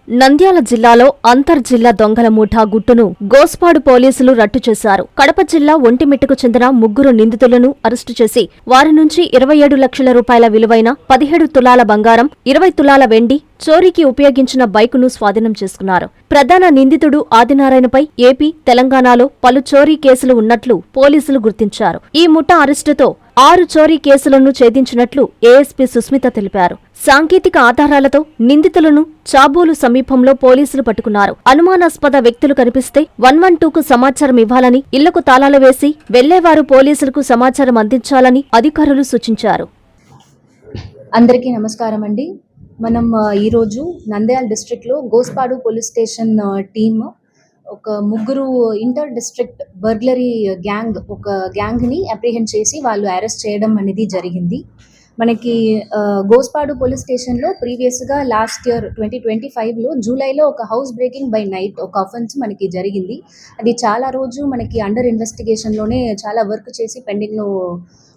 నంద్యాల జిల్లాలో అంతర్జిల్లా దొంగల ముఠా గుట్టును గోస్పాడు పోలీసులు రట్టు చేశారు. కడప జిల్లా ఒంటిమిట్టకు చెందిన ముగ్గురు నిందితులను అరెస్టు చేసి వారి నుంచి 27 లక్షల రూపాయల విలువైన 17 తులాల బంగారం, 20 తులాల వెండి, చోరీకి ఉపయోగించిన బైకును స్వాధీనం చేసుకున్నారు. ప్రధాన నిందితుడు ఆదినారాయణపై ఏపీ, తెలంగాణలో పలు చోరీ కేసులు ఉన్నట్లు పోలీసులు గుర్తించారు. ఈ ముఠా అరెస్టుతో 6 చోరీ కేసులను ఛేదించినట్లు ఏఎస్పీ సుస్మిత తెలిపారు. సాంకేతిక ఆధారాలతో నిందితులను చాబోలు సమీపంలో పోలీసులు పట్టుకున్నారు. అనుమానాస్పద వ్యక్తులు కనిపిస్తే 112కు సమాచారం ఇవ్వాలని, ఇళ్లకు తాళాలు వేసి వెళ్లేవారు పోలీసులకు సమాచారం అందించాలని అధికారులు సూచించారు. అందరికీ నమస్కారం అండి. మనం ఈరోజు నంద్యాల డిస్ట్రిక్ట్లో గోస్పాడు పోలీస్ స్టేషన్ టీమ్ ఒక ముగ్గురు ఇంటర్ డిస్ట్రిక్ట్ బర్గ్లరీ గ్యాంగ్ని అప్రిహెండ్ చేసి వాళ్ళు అరెస్ట్ చేయడం అనేది జరిగింది. మనకి గోస్పాడు పోలీస్ స్టేషన్లో ప్రీవియస్గా లాస్ట్ ఇయర్ 2025లో జూలైలో ఒక హౌస్ బ్రేకింగ్ బై నైట్ ఒక అఫెన్స్ మనకి జరిగింది. అది చాలా రోజు మనకి అండర్ ఇన్వెస్టిగేషన్లోనే చాలా వర్క్ చేసి పెండింగ్లో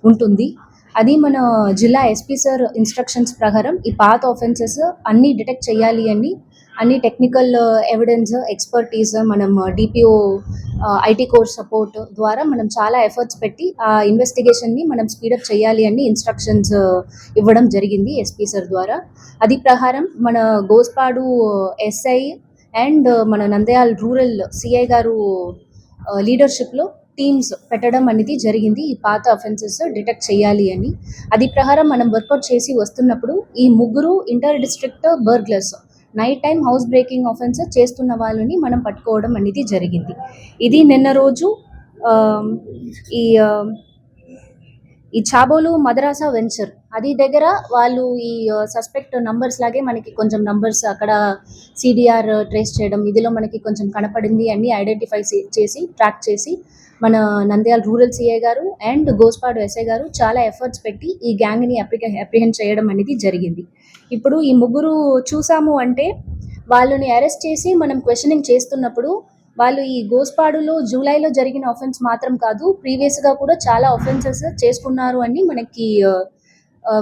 ఉంటుంది. అది మన జిల్లా ఎస్పీ సార్ ఇన్స్ట్రక్షన్స్ ప్రకారం ఈ పాత ఆఫెన్సెస్ అన్నీ డిటెక్ట్ చేయాలి అని అన్ని టెక్నికల్ ఎవిడెన్స్, ఎక్స్పర్టీస్, మనం డిపిఓ ఐటీ కోర్స్ సపోర్ట్ ద్వారా మనం చాలా ఎఫర్ట్స్ పెట్టి ఆ ఇన్వెస్టిగేషన్ని మనం స్పీడప్ చేయాలి అని ఇన్స్ట్రక్షన్స్ ఇవ్వడం జరిగింది ఎస్పీ సార్ ద్వారా. అది ప్రకారం మన గోస్పాడు ఎస్ఐ అండ్ మన నంద్యాల రూరల్ సిఐ గారు లీడర్షిప్లో టీమ్స్ పెట్టడం అనేది జరిగింది ఈ పాత అఫెన్సెస్ డిటెక్ట్ చేయాలి అని. అది ప్రకారం మనం వర్కౌట్ చేసి వస్తున్నప్పుడు ఈ ముగ్గురు inter district burglars night time house breaking offence చేస్తున్న వాళ్ళని మనం పట్టుకోవడం అనేది జరిగింది. ఇది నిన్న రోజు ఈ చాబోలు మదరాసా వెంచర్ అది దగ్గర వాళ్ళు ఈ సస్పెక్ట్ నంబర్స్ లాగే మనకి కొంచెం నంబర్స్ అక్కడ సిడిఆర్ ట్రేస్ చేయడం ఇదిలో మనకి కొంచెం కనపడింది అన్ని ఐడెంటిఫై చేసి ట్రాక్ చేసి మన నంద్యాల రూరల్ సిఐ గారు అండ్ గోస్పాడు ఎస్ఐ గారు చాలా ఎఫర్ట్స్ పెట్టి ఈ గ్యాంగ్ని అప్రిహెండ్ చేయడం అనేది జరిగింది. ఇప్పుడు ఈ ముగ్గురు చూసాము అంటే వాళ్ళని అరెస్ట్ చేసి మనం క్వశ్చనింగ్ చేస్తున్నప్పుడు వాళ్ళు ఈ గోస్పాడులో జూలైలో జరిగిన ఆఫెన్స్ మాత్రం కాదు, ప్రీవియస్గా కూడా చాలా ఆఫెన్సెస్ చేసుకున్నారు అని మనకి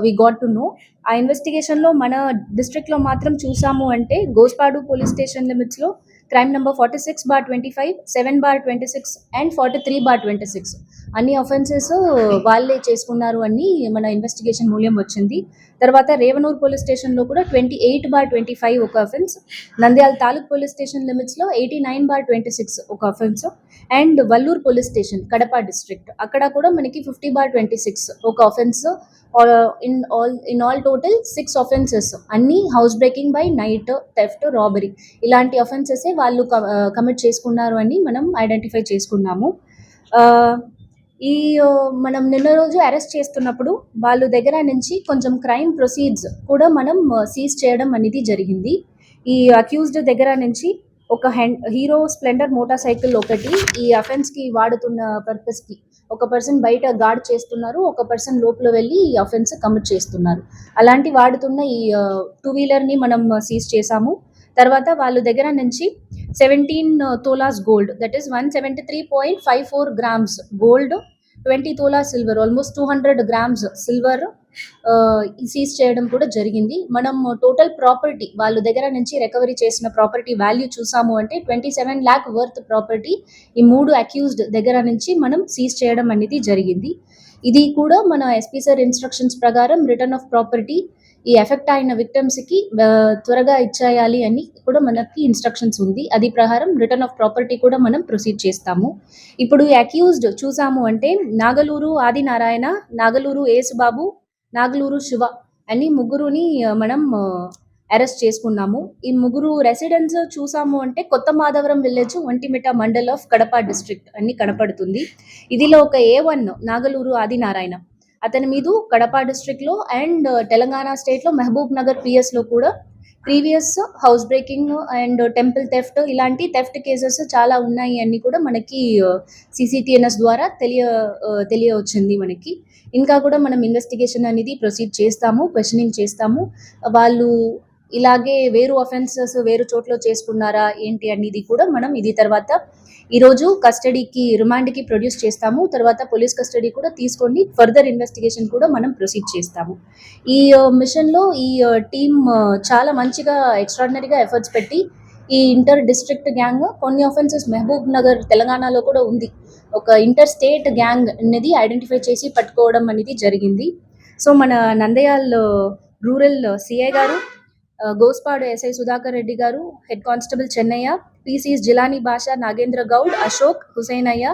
వి గాట్ టు నో. ఆ ఇన్వెస్టిగేషన్లో మన డిస్ట్రిక్ట్లో మాత్రం చూసాము అంటే గోస్పాడు పోలీస్ స్టేషన్ లిమిట్స్లో క్రైమ్ నెంబర్ 46/25, 7/26 అండ్ 43/26 అన్ని ఆఫెన్సెస్ వాళ్ళే చేసుకున్నారు అని మన ఇన్వెస్టిగేషన్ మూల్యం వచ్చింది. తర్వాత రేవనూర్ పోలీస్ స్టేషన్లో కూడా 28/25 ఒక offence, Nandyala taluk police station లిమిట్స్లో 89/26 ఒక offence and Valluru police station Kadapa district అక్కడ కూడా మనకి 50/26 ఒక offence. In all total 6 offences అన్ని house breaking by night, theft, robbery ఇలాంటి ఆఫెన్సెసే వాళ్ళు కమిట్ చేసుకున్నారు అని మనం ఐడెంటిఫై చేసుకున్నాము. ఈ మనం నిన్న రోజు అరెస్ట్ చేస్తున్నప్పుడు వాళ్ళ దగ్గర నుంచి కొంచెం క్రైమ్ ప్రొసీడ్స్ కూడా మనం సీజ్ చేయడం అనేది జరిగింది. ఈ అక్యూజ్డ్ దగ్గర నుంచి ఒక హీరో స్ప్లెండర్ మోటార్ సైకిల్ ఒకటి ఈ అఫెన్స్కి వాడుతున్న పర్పస్కి ఒక పర్సన్ బయట గార్డ్ చేస్తున్నారు, ఒక పర్సన్ లోపల వెళ్ళి ఈ అఫెన్స్ కమిట్ చేస్తున్నారు. అలాంటి వాడుతున్న ఈ 2 వీలర్ని మనం సీజ్ చేసాము. తర్వాత వాళ్ళ దగ్గర నుంచి 17 tolas gold, that is 173.54 grams gold, 20 tola silver, almost 200 grams silver seize చేయడం కూడా జరిగింది. మనం టోటల్ ప్రాపర్టీ వాళ్ళ దగ్గర నుంచి రికవరీ చేసిన ప్రాపర్టీ వాల్యూ చూసాము అంటే 27 lakh వర్త్ ప్రాపర్టీ ఈ 3 అక్యూజ్డ్ దగ్గర నుంచి మనం సీజ్ చేయడం అనేది జరిగింది. ఇది కూడా మన ఎస్పీ సార్ ఇన్స్ట్రక్షన్స్ ప్రకారం రిటర్న్ ఆఫ్ ప్రాపర్టీ ఈ ఎఫెక్ట్ అయిన విక్టమ్స్కి త్వరగా ఇచ్చేయాలి అని కూడా మనకి ఇన్స్ట్రక్షన్స్ ఉంది. అది ప్రకారం రిటర్న్ ఆఫ్ ప్రాపర్టీ కూడా మనం ప్రొసీడ్ చేస్తాము. ఇప్పుడు ఈ అక్యూజ్డ్ చూసాము అంటే నాగలూరు ఆదినారాయణ, నాగలూరు యేసుబాబు, నాగలూరు శివ అని ముగ్గురుని మనం అరెస్ట్ చేసుకున్నాము. ఈ ముగ్గురు రెసిడెన్స్ చూసాము అంటే Kotha Madhavaram village, Vontimitta mandal of Kadapa district అని కనపడుతుంది. ఇదిలో ఒక A1 నాగలూరు ఆదినారాయణ అతని మీద కడప డిస్ట్రిక్ట్లో అండ్ తెలంగాణ స్టేట్లో మహబూబ్ నగర్ పిఎస్లో కూడా previous house breaking and temple theft ఇలాంటి థెఫ్ట్ కేసెస్ చాలా ఉన్నాయి అన్ని కూడా మనకి సిసిటిఎన్ఎస్ ద్వారా తెలియవచ్చింది మనకి. ఇంకా కూడా మనం ఇన్వెస్టిగేషన్ అనేది ప్రొసీడ్ చేస్తాము, క్వశ్చనింగ్ చేస్తాము. వాళ్ళు ఇలాగే వేరు అఫెన్సెస్ వేరు చోట్ల చేసుకున్నారా ఏంటి అనేది కూడా మనం ఇది తర్వాత ఈరోజు కస్టడీకి రిమాండ్కి ప్రొడ్యూస్ చేస్తాము. తర్వాత పోలీస్ కస్టడీ కూడా తీసుకొని ఫర్దర్ ఇన్వెస్టిగేషన్ కూడా మనం ప్రొసీడ్ చేస్తాము. ఈ మిషన్లో ఈ టీమ్ చాలా మంచిగా ఎక్స్ట్రాడినరీగా ఎఫర్ట్స్ పెట్టి ఈ ఇంటర్ డిస్ట్రిక్ట్ గ్యాంగ్ కొన్ని ఆఫెన్సెస్ మహబూబ్ నగర్ తెలంగాణలో కూడా ఉంది. ఒక ఇంటర్ స్టేట్ గ్యాంగ్ అనేది ఐడెంటిఫై చేసి పట్టుకోవడం అనేది జరిగింది. సో మన నంద్యాల్ రూరల్ సిఐ గారు, Gospadu SI Sudhakar Reddy garu, head constable Chennaiah, PCs Jilani Basha, Nagendra Goud, Ashok, Husainaiah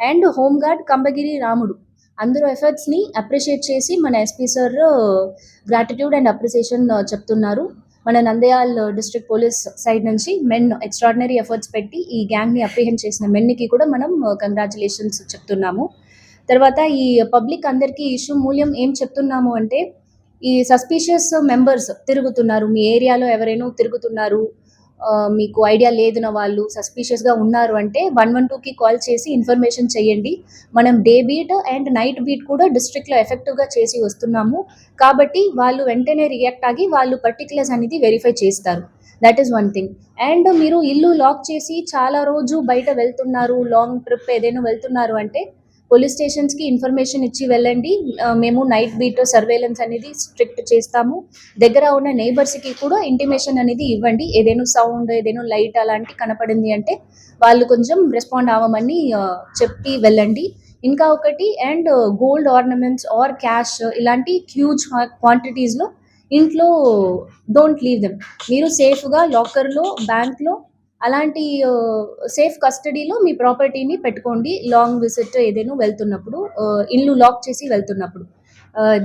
and home guard Kambagiri Ramudu అందరూ ఎఫర్ట్స్ని అప్రిషియేట్ చేసి మన SP sir gratitude and appreciation చెప్తున్నారు. మన నంద్యాల్ డిస్ట్రిక్ట్ పోలీస్ సైడ్ నుంచి మెన్ ఎక్స్ట్రాడినరీ ఎఫర్ట్స్ పెట్టి ఈ గ్యాంగ్ని అప్రిహెండ్ చేసిన మెన్కి కూడా మనం కంగ్రాచులేషన్స్ చెప్తున్నాము. తర్వాత ఈ పబ్లిక్ అందరికీ ఇష్యూ మూల్యం ఏం చెప్తున్నాము అంటే, ఈ సస్పీషియస్ మెంబర్స్ తిరుగుతున్నారు, మీ ఏరియాలో ఎవరైనా తిరుగుతున్నారు, మీకు ఐడియా లేదున వాళ్ళు సస్పీషియస్గా ఉన్నారు అంటే 112కి కాల్ చేసి ఇన్ఫర్మేషన్ చేయండి. మనం day beat and night beat కూడా డిస్ట్రిక్ట్లో ఎఫెక్టివ్గా చేసి వస్తున్నాము. కాబట్టి వాళ్ళు వెంటనే రియాక్ట్ అయ్యి వాళ్ళు పర్టికులర్స్ అనేది వెరిఫై చేస్తారు. That is one thing. And మీరు ఇల్లు లాక్ చేసి చాలా రోజు బయట వెళ్తున్నారు, లాంగ్ ట్రిప్ ఏదైనా వెళ్తున్నారు అంటే పోలీస్ స్టేషన్స్కి ఇన్ఫర్మేషన్ ఇచ్చి వెళ్ళండి. మేము నైట్ బీట్ సర్వేలెన్స్ అనేది స్ట్రిక్ట్ చేస్తాము. దగ్గర ఉన్న నైబర్స్కి కూడా ఇంటిమేషన్ అనేది ఇవ్వండి. ఏదైనా సౌండ్, ఏదైనా లైట్ అలాంటి కనపడింది అంటే వాళ్ళు కొంచెం రెస్పాండ్ అవ్వమని చెప్పి వెళ్ళండి. ఇంకా ఒకటి, and gold ornaments or cash ఇలాంటి హ్యూజ్ క్వాంటిటీస్లో ఇంట్లో డోంట్ లీవ్ దెమ్. మీరు సేఫ్గా లాకర్లో, బ్యాంక్లో అలాంటి సేఫ్ కస్టడీలో మీ ప్రాపర్టీని పెట్టుకోండి. లాంగ్ విజిట్ ఏదైనా వెళ్తున్నప్పుడు, ఇల్లు లాక్ చేసి వెళ్తున్నప్పుడు.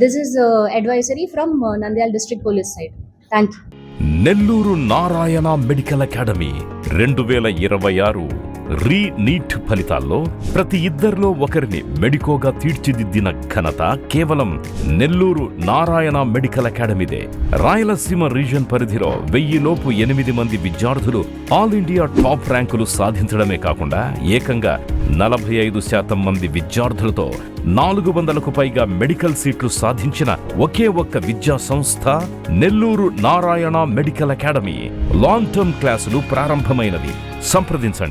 This is advisory from Nandyal district police side. Thank you. Nellore Narayana medical academy 2026 NEET ఫలితాల్లో ప్రతి ఇద్దరిలో ఒకరిని మెడికోగా తీర్చిదిద్దిన ఘనత కేవలం నెల్లూరు నారాయణ మెడికల్ అకాడమీదే. రాయలసీమ రీజన్ పరిధిలో 1000 లోపు 8 మంది విద్యార్థులు ఆల్ ఇండియా టాప్ ర్యాంకులు సాధించడమే కాకుండా ఏకంగా 45% మంది విద్యార్థులతో 400కు పైగా మెడికల్ సీట్లు సాధించిన ఒకే ఒక్క విద్యా సంస్థ Nellore Narayana medical academy. Long term క్లాసులు ప్రారంభమైనవి. సంప్రదించండి.